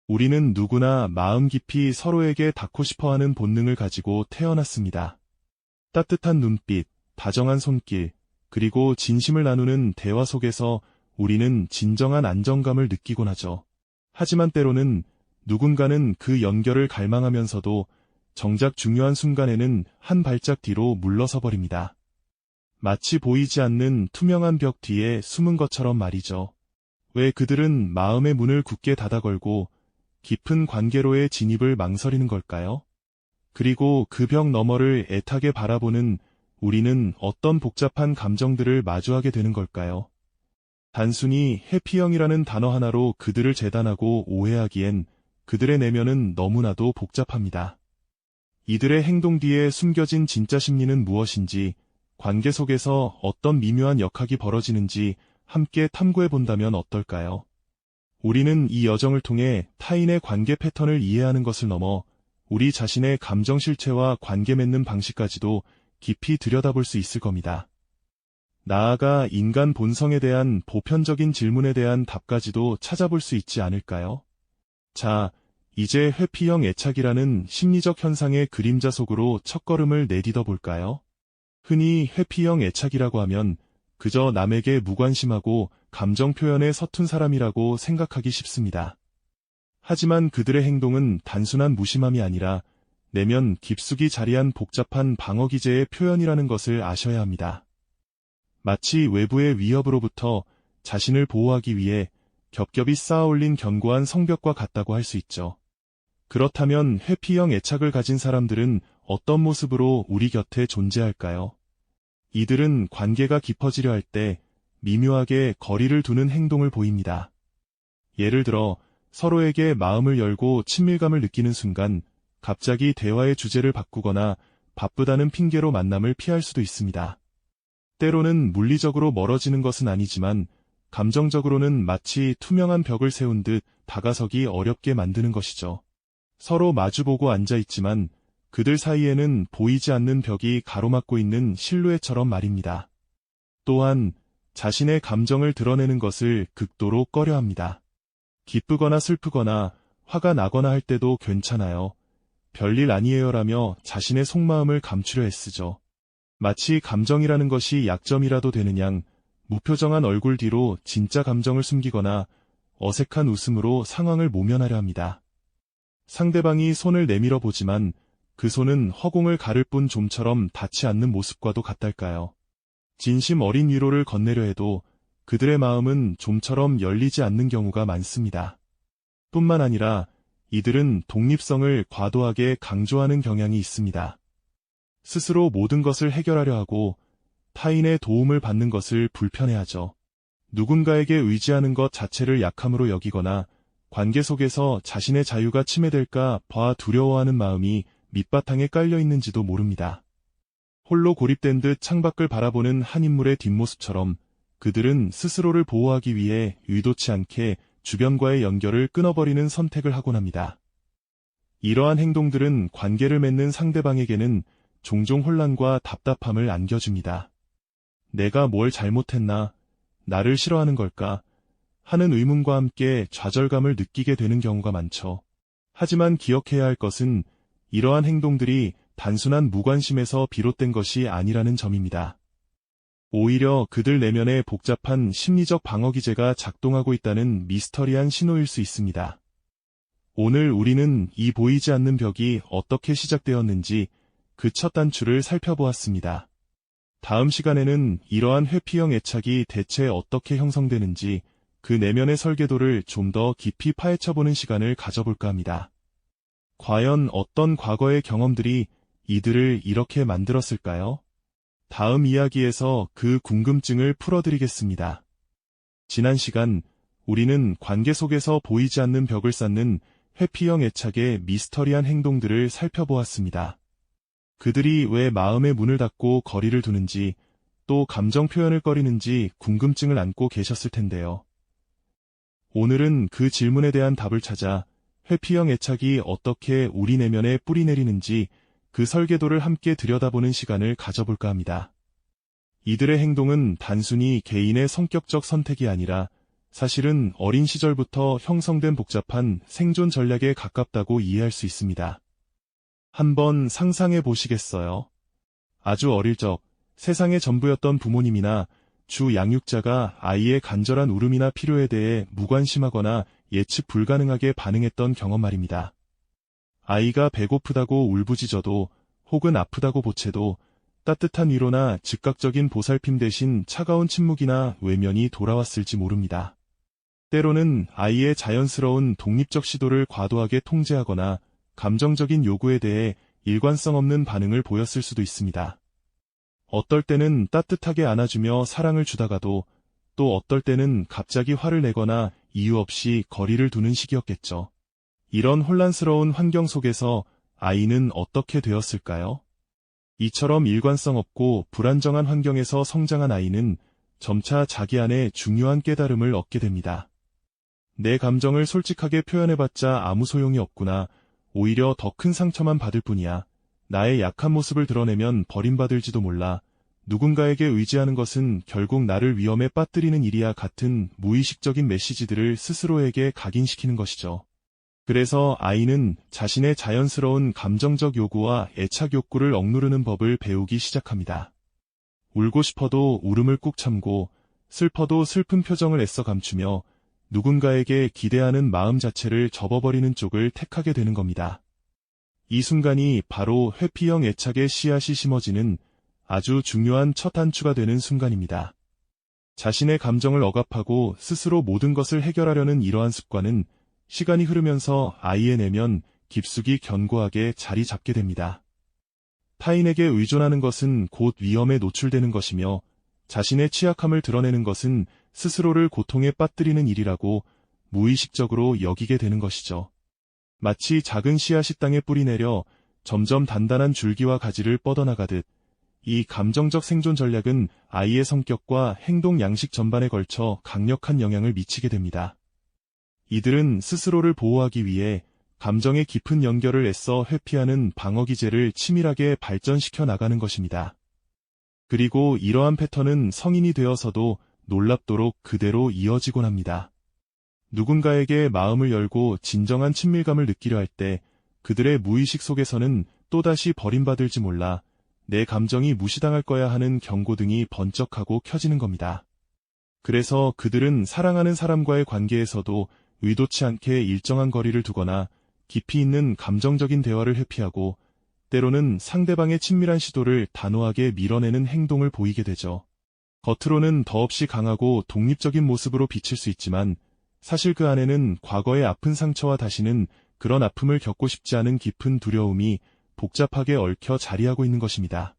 우리는 누구나 마음 깊이 서로에게 닿고 싶어하는 본능을 가지고 태어났습니다. 따뜻한 눈빛, 다정한 손길, 그리고 진심을 나누는 대화 속에서 우리는 진정한 안정감을 느끼곤 하죠. 하지만 때로는 누군가는 그 연결을 갈망하면서도 정작 중요한 순간에는 한 발짝 뒤로 물러서 버립니다. 마치 보이지 않는 투명한 벽 뒤에 숨은 것처럼 말이죠. 왜 그들은 마음의 문을 굳게 닫아 걸고 깊은 관계로의 진입을 망설이는 걸까요? 그리고 그 벽 너머를 애타게 바라보는 우리는 어떤 복잡한 감정들을 마주하게 되는 걸까요? 단순히 해피형이라는 단어 하나로 그들을 재단하고 오해하기엔 그들의 내면은 너무나도 복잡합니다. 이들의 행동 뒤에 숨겨진 진짜 심리는 무엇인지, 관계 속에서 어떤 미묘한 역학이 벌어지는지 함께 탐구해 본다면 어떨까요? 우리는 이 여정을 통해 타인의 관계 패턴을 이해하는 것을 넘어 우리 자신의 감정 실체와 관계 맺는 방식까지도 깊이 들여다볼 수 있을 겁니다. 나아가 인간 본성에 대한 보편적인 질문에 대한 답까지도 찾아볼 수 있지 않을까요? 자, 이제 회피형 애착이라는 심리적 현상의 그림자 속으로 첫걸음을 내딛어 볼까요? 흔히 회피형 애착이라고 하면 그저 남에게 무관심하고 감정 표현에 서툰 사람이라고 생각하기 쉽습니다. 하지만 그들의 행동은 단순한 무심함이 아니라 내면 깊숙이 자리한 복잡한 방어 기제의 표현이라는 것을 아셔야 합니다. 마치 외부의 위협으로부터 자신을 보호하기 위해 겹겹이 쌓아올린 견고한 성벽과 같다고 할 수 있죠. 그렇다면 회피형 애착을 가진 사람들은 어떤 모습으로 우리 곁에 존재할까요? 이들은 관계가 깊어지려 할 때 미묘하게 거리를 두는 행동을 보입니다. 예를 들어 서로에게 마음을 열고 친밀감을 느끼는 순간 갑자기 대화의 주제를 바꾸거나 바쁘다는 핑계로 만남을 피할 수도 있습니다. 때로는 물리적으로 멀어지는 것은 아니지만 감정적으로는 마치 투명한 벽을 세운 듯 다가서기 어렵게 만드는 것이죠. 서로 마주보고 앉아있지만 그들 사이에는 보이지 않는 벽이 가로막고 있는 실루엣처럼 말입니다. 또한 자신의 감정을 드러내는 것을 극도로 꺼려합니다. 기쁘거나 슬프거나 화가 나거나 할 때도 괜찮아요. 별일 아니에요라며 자신의 속마음을 감추려 애쓰죠. 마치 감정이라는 것이 약점이라도 되는 양 무표정한 얼굴 뒤로 진짜 감정을 숨기거나 어색한 웃음으로 상황을 모면하려 합니다. 상대방이 손을 내밀어 보지만 그 손은 허공을 가를 뿐 좀처럼 닿지 않는 모습과도 같달까요? 진심 어린 위로를 건네려 해도 그들의 마음은 좀처럼 열리지 않는 경우가 많습니다. 뿐만 아니라 이들은 독립성을 과도하게 강조하는 경향이 있습니다. 스스로 모든 것을 해결하려 하고 타인의 도움을 받는 것을 불편해하죠. 누군가에게 의지하는 것 자체를 약함으로 여기거나 관계 속에서 자신의 자유가 침해될까 봐 두려워하는 마음이 밑바탕에 깔려 있는지도 모릅니다. 홀로 고립된 듯 창밖을 바라보는 한 인물의 뒷모습처럼 그들은 스스로를 보호하기 위해 의도치 않게 주변과의 연결을 끊어버리는 선택을 하곤 합니다. 이러한 행동들은 관계를 맺는 상대방에게는 종종 혼란과 답답함을 안겨줍니다. 내가 뭘 잘못했나? 나를 싫어하는 걸까? 하는 의문과 함께 좌절감을 느끼게 되는 경우가 많죠. 하지만 기억해야 할 것은 이러한 행동들이 단순한 무관심에서 비롯된 것이 아니라는 점입니다. 오히려 그들 내면의 복잡한 심리적 방어 기제가 작동하고 있다는 미스터리한 신호일 수 있습니다. 오늘 우리는 이 보이지 않는 벽이 어떻게 시작되었는지 그 첫 단추를 살펴보았습니다. 다음 시간에는 이러한 회피형 애착이 대체 어떻게 형성되는지 그 내면의 설계도를 좀 더 깊이 파헤쳐보는 시간을 가져볼까 합니다. 과연 어떤 과거의 경험들이 이들을 이렇게 만들었을까요? 다음 이야기에서 그 궁금증을 풀어드리겠습니다. 지난 시간 우리는 관계 속에서 보이지 않는 벽을 쌓는 회피형 애착의 미스터리한 행동들을 살펴보았습니다. 그들이 왜 마음의 문을 닫고 거리를 두는지 또 감정 표현을 꺼리는지 궁금증을 안고 계셨을 텐데요. 오늘은 그 질문에 대한 답을 찾아 회피형 애착이 어떻게 우리 내면에 뿌리 내리는지 그 설계도를 함께 들여다보는 시간을 가져볼까 합니다. 이들의 행동은 단순히 개인의 성격적 선택이 아니라 사실은 어린 시절부터 형성된 복잡한 생존 전략에 가깝다고 이해할 수 있습니다. 한번 상상해 보시겠어요? 아주 어릴 적 세상의 전부였던 부모님이나 주 양육자가 아이의 간절한 울음이나 필요에 대해 무관심하거나 예측 불가능하게 반응했던 경험 말입니다. 아이가 배고프다고 울부짖어도 혹은 아프다고 보채도 따뜻한 위로나 즉각적인 보살핌 대신 차가운 침묵이나 외면이 돌아왔을지 모릅니다. 때로는 아이의 자연스러운 독립적 시도를 과도하게 통제하거나 감정적인 요구에 대해 일관성 없는 반응을 보였을 수도 있습니다. 어떨 때는 따뜻하게 안아주며 사랑을 주다가도 또 어떨 때는 갑자기 화를 내거나 이유 없이 거리를 두는 시기였겠죠. 이런 혼란스러운 환경 속에서 아이는 어떻게 되었을까요? 이처럼 일관성 없고 불안정한 환경에서 성장한 아이는 점차 자기 안에 중요한 깨달음을 얻게 됩니다. 내 감정을 솔직하게 표현해봤자 아무 소용이 없구나. 오히려 더 큰 상처만 받을 뿐이야. 나의 약한 모습을 드러내면 버림받을지도 몰라. 누군가에게 의지하는 것은 결국 나를 위험에 빠뜨리는 일이야 같은 무의식적인 메시지들을 스스로에게 각인시키는 것이죠. 그래서 아이는 자신의 자연스러운 감정적 요구와 애착 욕구를 억누르는 법을 배우기 시작합니다. 울고 싶어도 울음을 꾹 참고 슬퍼도 슬픈 표정을 애써 감추며 누군가에게 기대하는 마음 자체를 접어버리는 쪽을 택하게 되는 겁니다. 이 순간이 바로 회피형 애착의 씨앗이 심어지는 아주 중요한 첫 단추가 되는 순간입니다. 자신의 감정을 억압하고 스스로 모든 것을 해결하려는 이러한 습관은 시간이 흐르면서 아이의 내면 깊숙이 견고하게 자리 잡게 됩니다. 타인에게 의존하는 것은 곧 위험에 노출되는 것이며 자신의 취약함을 드러내는 것은 스스로를 고통에 빠뜨리는 일이라고 무의식적으로 여기게 되는 것이죠. 마치 작은 씨앗이 땅에 뿌리내려 점점 단단한 줄기와 가지를 뻗어나가듯 이 감정적 생존 전략은 아이의 성격과 행동 양식 전반에 걸쳐 강력한 영향을 미치게 됩니다. 이들은 스스로를 보호하기 위해 감정의 깊은 연결을 애써 회피하는 방어 기제를 치밀하게 발전시켜 나가는 것입니다. 그리고 이러한 패턴은 성인이 되어서도 놀랍도록 그대로 이어지곤 합니다. 누군가에게 마음을 열고 진정한 친밀감을 느끼려 할 때 그들의 무의식 속에서는 또다시 버림받을지 몰라 내 감정이 무시당할 거야 하는 경고등이 번쩍하고 켜지는 겁니다. 그래서 그들은 사랑하는 사람과의 관계에서도 의도치 않게 일정한 거리를 두거나 깊이 있는 감정적인 대화를 회피하고 때로는 상대방의 친밀한 시도를 단호하게 밀어내는 행동을 보이게 되죠. 겉으로는 더없이 강하고 독립적인 모습으로 비칠 수 있지만 사실 그 안에는 과거의 아픈 상처와 다시는 그런 아픔을 겪고 싶지 않은 깊은 두려움이 복잡하게 얽혀 자리하고 있는 것입니다.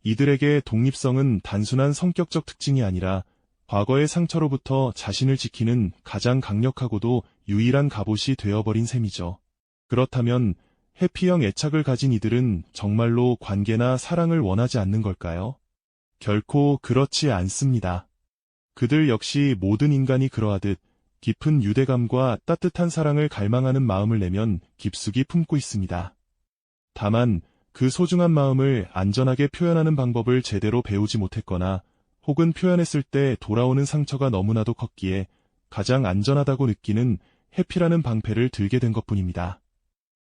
이들에게 독립성은 단순한 성격적 특징이 아니라 과거의 상처로부터 자신을 지키는 가장 강력하고도 유일한 갑옷이 되어버린 셈이죠. 그렇다면 회피형 애착을 가진 이들은 정말로 관계나 사랑을 원하지 않는 걸까요? 결코 그렇지 않습니다. 그들 역시 모든 인간이 그러하듯 깊은 유대감과 따뜻한 사랑을 갈망하는 마음을 내면 깊숙이 품고 있습니다. 다만 그 소중한 마음을 안전하게 표현하는 방법을 제대로 배우지 못했거나 혹은 표현했을 때 돌아오는 상처가 너무나도 컸기에 가장 안전하다고 느끼는 회피라는 방패를 들게 된 것뿐입니다.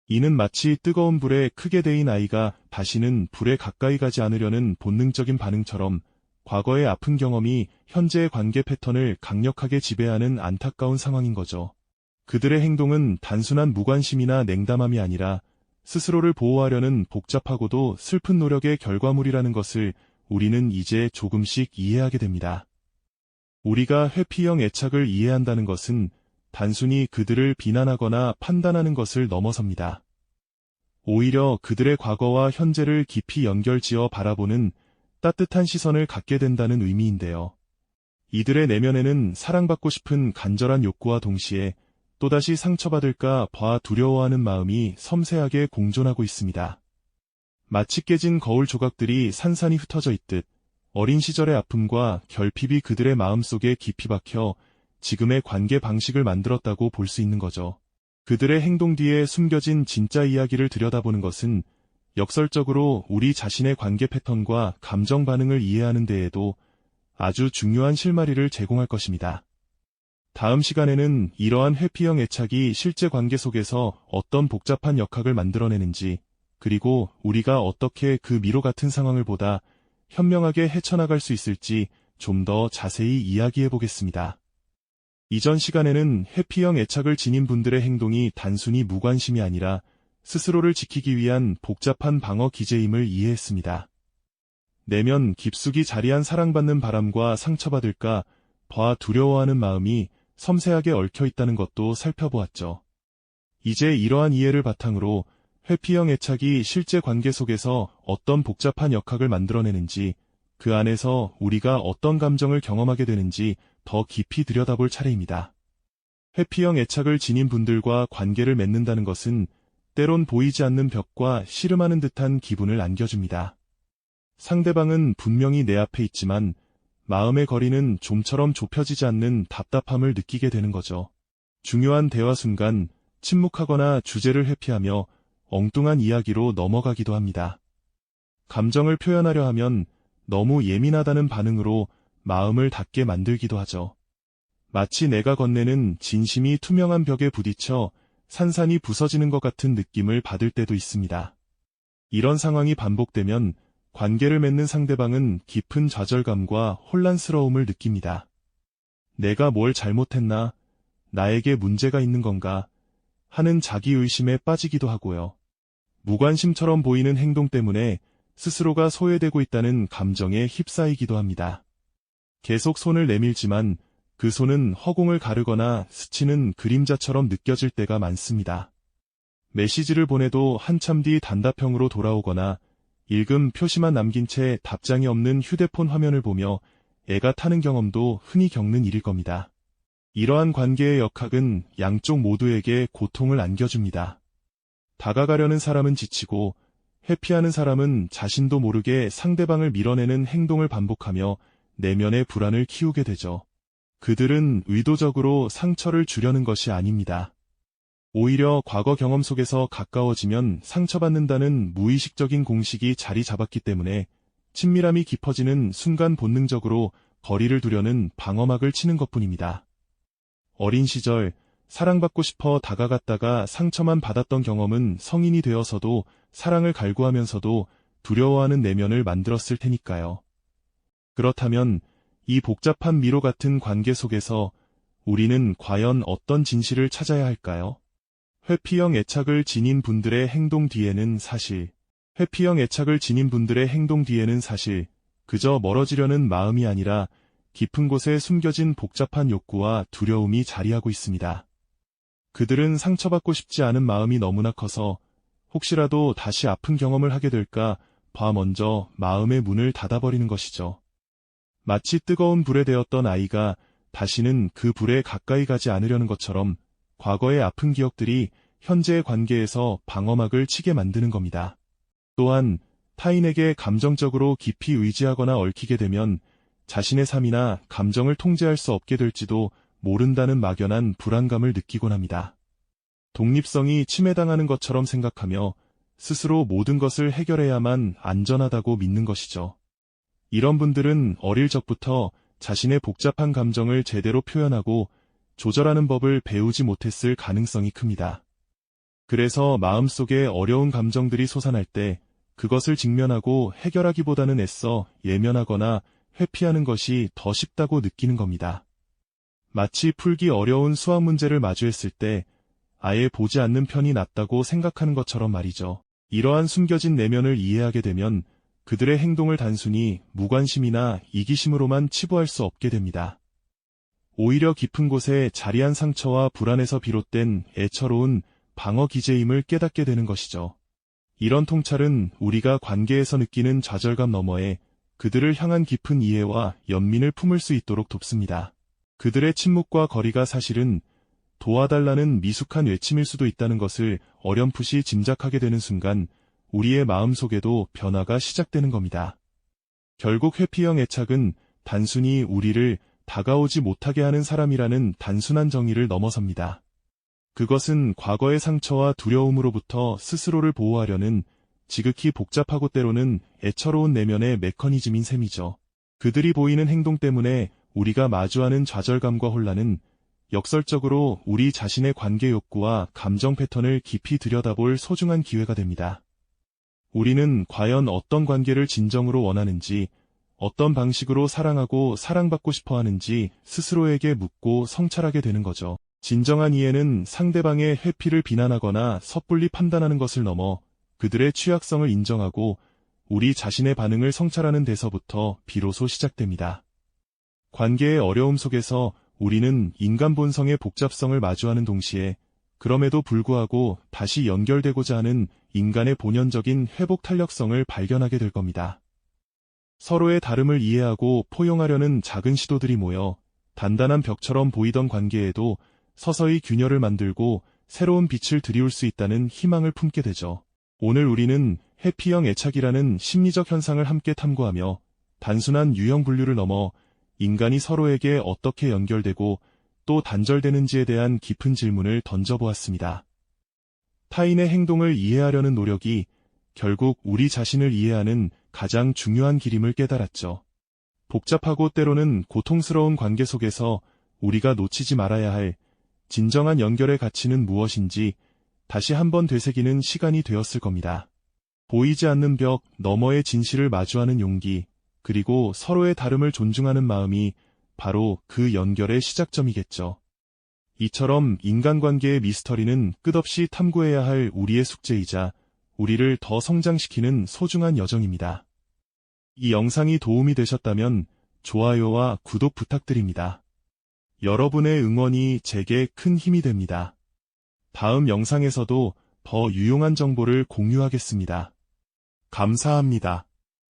이는 마치 뜨거운 불에 크게 데인 아이가 다시는 불에 가까이 가지 않으려는 본능적인 반응처럼 과거의 아픈 경험이 현재의 관계 패턴을 강력하게 지배하는 안타까운 상황인 거죠. 그들의 행동은 단순한 무관심이나 냉담함이 아니라 스스로를 보호하려는 복잡하고도 슬픈 노력의 결과물이라는 것을 우리는 이제 조금씩 이해하게 됩니다. 우리가 회피형 애착을 이해한다는 것은 단순히 그들을 비난하거나 판단하는 것을 넘어섭니다. 오히려 그들의 과거와 현재를 깊이 연결지어 바라보는 따뜻한 시선을 갖게 된다는 의미인데요. 이들의 내면에는 사랑받고 싶은 간절한 욕구와 동시에 또다시 상처받을까 봐 두려워하는 마음이 섬세하게 공존하고 있습니다. 마치 깨진 거울 조각들이 산산이 흩어져 있듯 어린 시절의 아픔과 결핍이 그들의 마음속에 깊이 박혀 지금의 관계 방식을 만들었다고 볼 수 있는 거죠. 그들의 행동 뒤에 숨겨진 진짜 이야기를 들여다보는 것은 역설적으로 우리 자신의 관계 패턴과 감정 반응을 이해하는 데에도 아주 중요한 실마리를 제공할 것입니다. 다음 시간에는 이러한 회피형 애착이 실제 관계 속에서 어떤 복잡한 역학을 만들어내는지, 그리고 우리가 어떻게 그 미로 같은 상황을 보다 현명하게 헤쳐나갈 수 있을지 좀 더 자세히 이야기해 보겠습니다. 이전 시간에는 회피형 애착을 지닌 분들의 행동이 단순히 무관심이 아니라 스스로를 지키기 위한 복잡한 방어 기제임을 이해했습니다. 내면 깊숙이 자리한 사랑받는 바람과 상처받을까 봐 두려워하는 마음이 섬세하게 얽혀 있다는 것도 살펴보았죠. 이제 이러한 이해를 바탕으로 회피형 애착이 실제 관계 속에서 어떤 복잡한 역학을 만들어내는지, 그 안에서 우리가 어떤 감정을 경험하게 되는지 더 깊이 들여다볼 차례입니다. 회피형 애착을 지닌 분들과 관계를 맺는다는 것은 때론 보이지 않는 벽과 씨름하는 듯한 기분을 안겨줍니다. 상대방은 분명히 내 앞에 있지만 마음의 거리는 좀처럼 좁혀지지 않는 답답함을 느끼게 되는 거죠. 중요한 대화 순간 침묵하거나 주제를 회피하며 엉뚱한 이야기로 넘어가기도 합니다. 감정을 표현하려 하면 너무 예민하다는 반응으로 마음을 닫게 만들기도 하죠. 마치 내가 건네는 진심이 투명한 벽에 부딪혀 산산이 부서지는 것 같은 느낌을 받을 때도 있습니다. 이런 상황이 반복되면 관계를 맺는 상대방은 깊은 좌절감과 혼란스러움을 느낍니다. 내가 뭘 잘못했나? 나에게 문제가 있는 건가? 하는 자기의심에 빠지기도 하고요. 무관심처럼 보이는 행동 때문에 스스로가 소외되고 있다는 감정에 휩싸이기도 합니다. 계속 손을 내밀지만 그 손은 허공을 가르거나 스치는 그림자처럼 느껴질 때가 많습니다. 메시지를 보내도 한참 뒤 단답형으로 돌아오거나 읽음 표시만 남긴 채 답장이 없는 휴대폰 화면을 보며 애가 타는 경험도 흔히 겪는 일일 겁니다. 이러한 관계의 역학은 양쪽 모두에게 고통을 안겨줍니다. 다가가려는 사람은 지치고 회피하는 사람은 자신도 모르게 상대방을 밀어내는 행동을 반복하며 내면의 불안을 키우게 되죠. 그들은 의도적으로 상처를 주려는 것이 아닙니다. 오히려 과거 경험 속에서 가까워지면 상처받는다는 무의식적인 공식이 자리 잡았기 때문에 친밀함이 깊어지는 순간 본능적으로 거리를 두려는 방어막을 치는 것뿐입니다. 어린 시절 사랑받고 싶어 다가갔다가 상처만 받았던 경험은 성인이 되어서도 사랑을 갈구하면서도 두려워하는 내면을 만들었을 테니까요. 그렇다면 이 복잡한 미로 같은 관계 속에서 우리는 과연 어떤 진실을 찾아야 할까요? 회피형 애착을 지닌 분들의 행동 뒤에는 사실 그저 멀어지려는 마음이 아니라 깊은 곳에 숨겨진 복잡한 욕구와 두려움이 자리하고 있습니다. 그들은 상처받고 싶지 않은 마음이 너무나 커서 혹시라도 다시 아픈 경험을 하게 될까 봐 먼저 마음의 문을 닫아버리는 것이죠. 마치 뜨거운 불에 데웠던 아이가 다시는 그 불에 가까이 가지 않으려는 것처럼 과거의 아픈 기억들이 현재의 관계에서 방어막을 치게 만드는 겁니다. 또한 타인에게 감정적으로 깊이 의지하거나 얽히게 되면 자신의 삶이나 감정을 통제할 수 없게 될지도 모른다는 막연한 불안감을 느끼곤 합니다. 독립성이 침해당하는 것처럼 생각하며 스스로 모든 것을 해결해야만 안전하다고 믿는 것이죠. 이런 분들은 어릴 적부터 자신의 복잡한 감정을 제대로 표현하고 조절하는 법을 배우지 못했을 가능성이 큽니다. 그래서 마음속에 어려운 감정들이 솟아날 때 그것을 직면하고 해결하기보다는 애써 예면하거나 회피하는 것이 더 쉽다고 느끼는 겁니다. 마치 풀기 어려운 수학 문제를 마주했을 때 아예 보지 않는 편이 낫다고 생각하는 것처럼 말이죠. 이러한 숨겨진 내면을 이해하게 되면 그들의 행동을 단순히 무관심이나 이기심으로만 치부할 수 없게 됩니다. 오히려 깊은 곳에 자리한 상처와 불안에서 비롯된 애처로운 방어 기제임을 깨닫게 되는 것이죠. 이런 통찰은 우리가 관계에서 느끼는 좌절감 너머에 그들을 향한 깊은 이해와 연민을 품을 수 있도록 돕습니다. 그들의 침묵과 거리가 사실은 도와달라는 미숙한 외침일 수도 있다는 것을 어렴풋이 짐작하게 되는 순간 우리의 마음속에도 변화가 시작되는 겁니다. 결국 회피형 애착은 단순히 우리를 다가오지 못하게 하는 사람이라는 단순한 정의를 넘어섭니다. 그것은 과거의 상처와 두려움으로부터 스스로를 보호하려는 지극히 복잡하고 때로는 애처로운 내면의 메커니즘인 셈이죠. 그들이 보이는 행동 때문에 우리가 마주하는 좌절감과 혼란은 역설적으로 우리 자신의 관계 욕구와 감정 패턴을 깊이 들여다볼 소중한 기회가 됩니다. 우리는 과연 어떤 관계를 진정으로 원하는지, 어떤 방식으로 사랑하고 사랑받고 싶어 하는지 스스로에게 묻고 성찰하게 되는 거죠. 진정한 이해는 상대방의 회피를 비난하거나 섣불리 판단하는 것을 넘어 그들의 취약성을 인정하고 우리 자신의 반응을 성찰하는 데서부터 비로소 시작됩니다. 관계의 어려움 속에서 우리는 인간 본성의 복잡성을 마주하는 동시에 그럼에도 불구하고 다시 연결되고자 하는 인간의 본연적인 회복 탄력성을 발견하게 될 겁니다. 서로의 다름을 이해하고 포용하려는 작은 시도들이 모여 단단한 벽처럼 보이던 관계에도 서서히 균열을 만들고 새로운 빛을 들이울 수 있다는 희망을 품게 되죠. 오늘 우리는 해피형 애착이라는 심리적 현상을 함께 탐구하며 단순한 유형 분류를 넘어 인간이 서로에게 어떻게 연결되고 또 단절되는지에 대한 깊은 질문을 던져보았습니다. 타인의 행동을 이해하려는 노력이 결국 우리 자신을 이해하는 가장 중요한 길임을 깨달았죠. 복잡하고 때로는 고통스러운 관계 속에서 우리가 놓치지 말아야 할 진정한 연결의 가치는 무엇인지 다시 한번 되새기는 시간이 되었을 겁니다. 보이지 않는 벽 너머의 진실을 마주하는 용기, 그리고 서로의 다름을 존중하는 마음이 바로 그 연결의 시작점이겠죠. 이처럼 인간관계의 미스터리는 끝없이 탐구해야 할 우리의 숙제이자 우리를 더 성장시키는 소중한 여정입니다. 이 영상이 도움이 되셨다면 좋아요와 구독 부탁드립니다. 여러분의 응원이 제게 큰 힘이 됩니다. 다음 영상에서도 더 유용한 정보를 공유하겠습니다. 감사합니다.